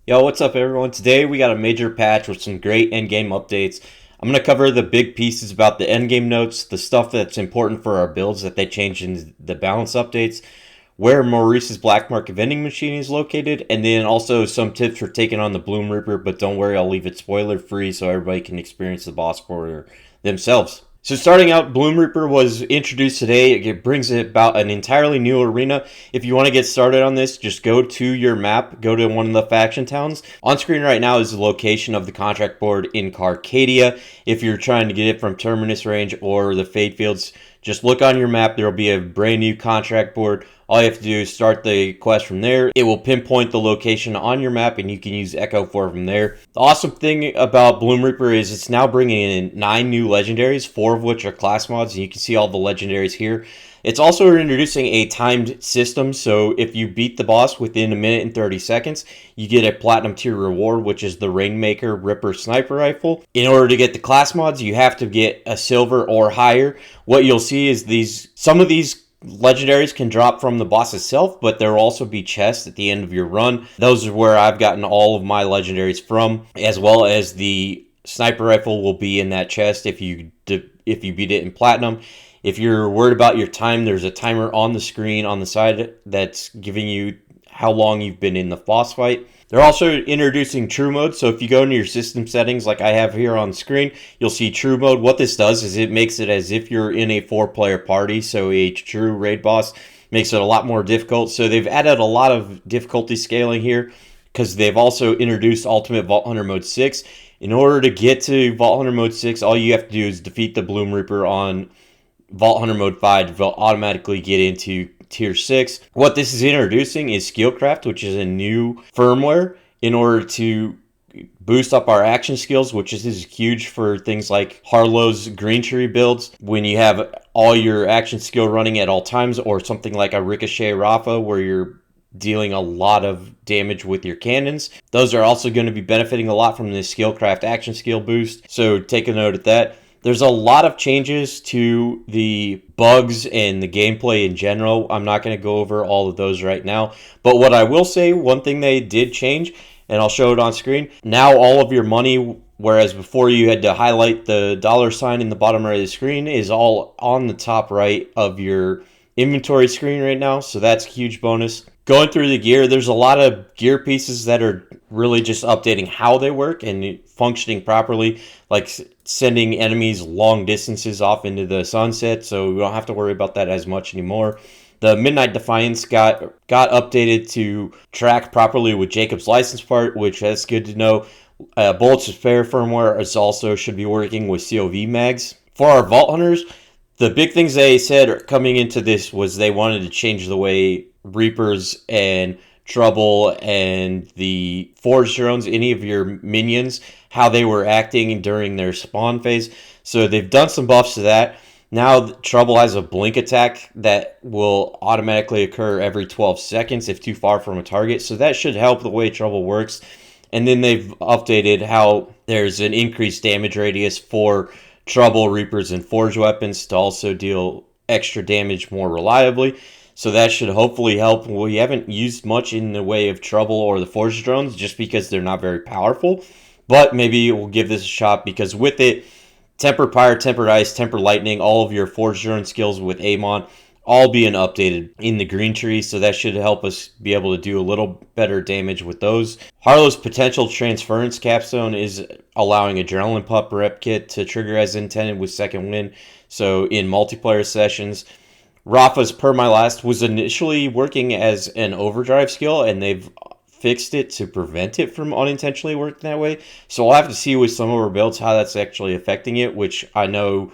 Yo, what's up everyone? Today we got a major patch with some great endgame updates. I'm going to cover the big pieces about the endgame notes, the stuff that's important for our builds that they changed in the balance updates, where Maurice's Black Market vending machine is located, and then also some tips for taking on the BloomReaper, but don't worry, I'll leave it spoiler free so everybody can experience the boss for themselves. So starting out, BloomReaper was introduced today. It brings about an entirely new arena. If you want to get started on this, just go to your map, go to one of the faction towns. On screen right now is the location of the contract board in Carcadia. If you're trying to get it from Terminus Range or the Fade Fields, just look on your map. There will be a brand new contract board. All you have to do is start the quest from there. It will pinpoint the location on your map and you can use Echo 4 from there. The awesome thing about BloomReaper is it's now bringing in 9 new legendaries, 4 of which are class mods, and you can see all the legendaries here. It's also introducing a timed system, so if you beat the boss within a minute and 30 seconds, you get a platinum tier reward, which is the Rainmaker Ripper Sniper Rifle. In order to get the class mods, you have to get a silver or higher. What you'll see is some of these legendaries can drop from the boss itself, but there will also be chests at the end of your run. Those are where I've gotten all of my legendaries from, as well as the sniper rifle will be in that chest if you beat it in platinum. If you're worried about your time, there's a timer on the screen on the side that's giving you how long you've been in the boss fight. They're also introducing True Mode, so if you go into your system settings like I have here on screen, you'll see True Mode. What this does is it makes it as if you're in a 4-player party, so a true raid boss makes it a lot more difficult. So they've added a lot of difficulty scaling here because they've also introduced Ultimate Vault Hunter Mode 6. In order to get to Vault Hunter Mode 6, all you have to do is defeat the BloomReaper on Vault Hunter Mode 5 to automatically get into Tier 6. What this is introducing is Skillcraft, which is a new firmware in order to boost up our action skills, which is huge for things like Harlow's Green Tree builds. When you have all your action skill running at all times, or something like a Ricochet Rafa where you're dealing a lot of damage with your cannons. Those are also going to be benefiting a lot from the Skillcraft action skill boost, so take a note of that. There's a lot of changes to the bugs and the gameplay in general. I'm not going to go over all of those right now. But what I will say, one thing they did change, and I'll show it on screen. Now all of your money, whereas before you had to highlight the $ in the bottom right of the screen, is all on the top right of your inventory screen right now. So that's a huge bonus. Going through the gear, there's a lot of gear pieces that are really just updating how they work and functioning properly, like sending enemies long distances off into the sunset, so we don't have to worry about that as much anymore. The Midnight Defiance got updated to track properly with Jacob's license part, which that's good to know. Bullets of Fair firmware is also should be working with COV mags. For our Vault Hunters, the big things they said coming into this was they wanted to change the way Reapers and Trouble and the Forge drones, any of your minions, how they were acting during their spawn phase. So they've done some buffs to that. Now Trouble has a blink attack that will automatically occur every 12 seconds if too far from a target. So that should help the way Trouble works. And then they've updated how there's an increased damage radius for Trouble, Reapers, and Forge weapons to also deal extra damage more reliably. So that should hopefully help. We haven't used much in the way of Trouble or the Forge drones just because they're not very powerful. But maybe we'll give this a shot because with it, Temper Fire, Tempered Ice, Temper Lightning, all of your Forge drone skills with Amon, all being updated in the Green Tree. So that should help us be able to do a little better damage with those. Harlow's Potential Transference Capstone is allowing Adrenaline Pup rep kit to trigger as intended with Second Wind. So in multiplayer sessions, Rafa's Per My Last was initially working as an overdrive skill, and they've fixed it to prevent it from unintentionally working that way. So we'll have to see with some of our builds how that's actually affecting it, which I know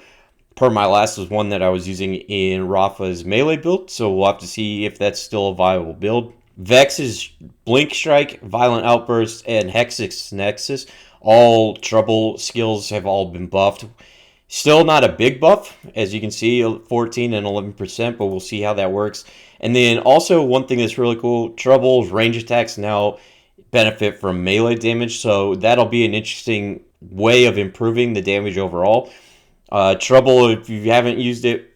Per My Last was one that I was using in Rafa's melee build, so we'll have to see if that's still a viable build. Vex's Blink Strike, Violent Outburst, and Hexix Nexus, all Trouble skills have all been buffed. Still not a big buff, as you can see, 14 and 11%, but we'll see how that works. And then also one thing that's really cool, Trouble's range attacks now benefit from melee damage, so that'll be an interesting way of improving the damage overall. Trouble, if you haven't used it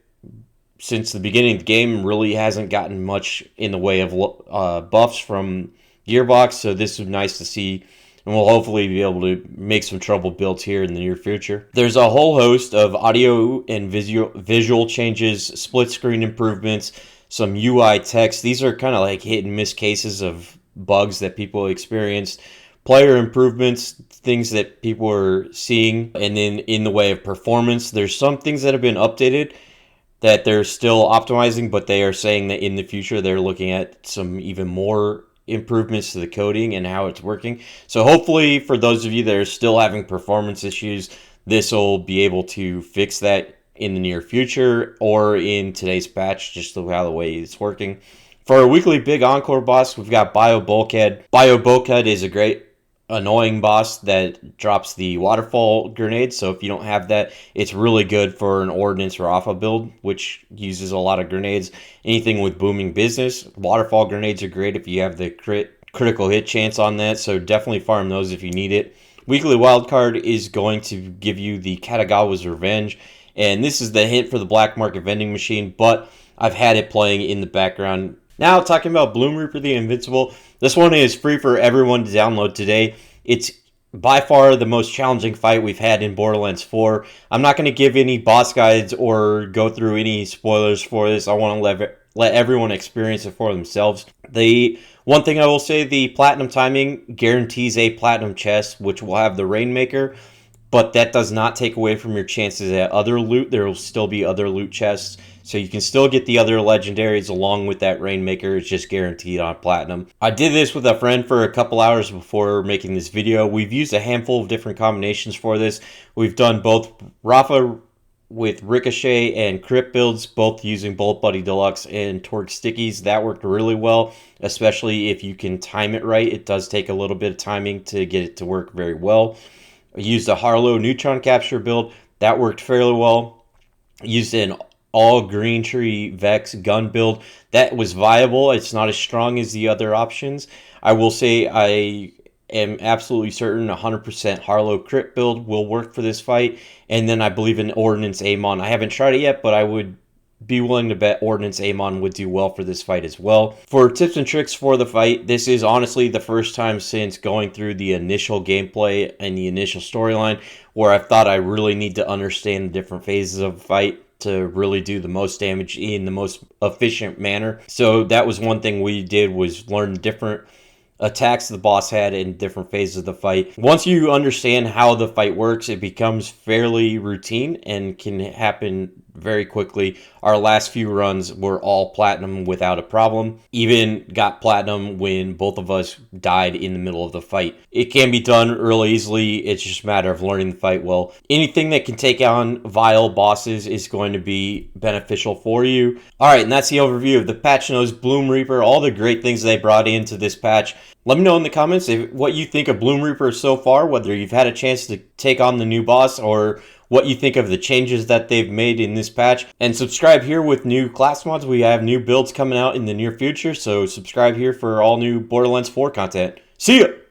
since the beginning of the game, really hasn't gotten much in the way of buffs from gearbox, so this is nice to see, and we'll hopefully be able to make some trouble builds here in the near future. There's a whole host of audio and visual changes, split screen improvements, some UI text. These are kind of like hit and miss cases of bugs that people experienced, player improvements, things that people are seeing, and then in the way of performance, there's some things that have been updated that they're still optimizing, but they are saying that in the future they're looking at some even more improvements to the coding and how it's working. So hopefully for those of you that are still having performance issues, this will be able to fix that in the near future or in today's patch, just how the way it's working. For our weekly big encore boss, we've got Bio Bulkhead. Bio Bulkhead is a great annoying boss that drops the waterfall grenade, so if you don't have that, it's really good for an ordnance or alpha build, which uses a lot of grenades. Anything with booming business, waterfall grenades are great if you have the critical hit chance on that, so definitely farm those if you need it. Weekly wildcard is going to give you the Katagawa's Revenge, and this is the hint for the black market vending machine, but I've had it playing in the background. Now, talking about BloomReaper the Invincible, this one is free for everyone to download today. It's by far the most challenging fight we've had in Borderlands 4. I'm not going to give any boss guides or go through any spoilers for this. I want to let everyone experience it for themselves. The one thing I will say, the platinum timing guarantees a platinum chest, which will have the Rainmaker, but that does not take away from your chances at other loot. There will still be other loot chests, so you can still get the other legendaries along with that Rainmaker. It's just guaranteed on platinum. I did this with a friend for a couple hours before making this video. We've used a handful of different combinations for this. We've done both Rafa with Ricochet and Crypt builds, both using Bullet Buddy Deluxe and Torque Stickies. That worked really well, especially if you can time it right. It does take a little bit of timing to get it to work very well. I used a Harlow Neutron Capture build. That worked fairly well. I used an all Green Tree Vex gun build. That was viable. It's not as strong as the other options. I will say I am absolutely certain 100% Harlow Crypt build will work for this fight. And then I believe in Ordnance Amon. I haven't tried it yet, but I would be willing to bet Ordnance Amon would do well for this fight as well. For tips and tricks for the fight, this is honestly the first time since going through the initial gameplay and the initial storyline where I thought I really need to understand the different phases of the fight to really do the most damage in the most efficient manner. So that was one thing we did, was learn different attacks the boss had in different phases of the fight. Once you understand how the fight works, it becomes fairly routine and can happen very quickly. Our last few runs were all platinum without a problem. Even got platinum when both of us died in the middle of the fight. It can be done really easily. It's just a matter of learning the fight well. Anything that can take on vile bosses is going to be beneficial for you. Alright, and that's the overview of the patch notes, BloomReaper, all the great things they brought into this patch. Let me know in the comments what you think of BloomReaper so far, whether you've had a chance to take on the new boss or what you think of the changes that they've made in this patch. And subscribe here with new class mods. We have new builds coming out in the near future, so subscribe here for all new Borderlands 4 content. See ya!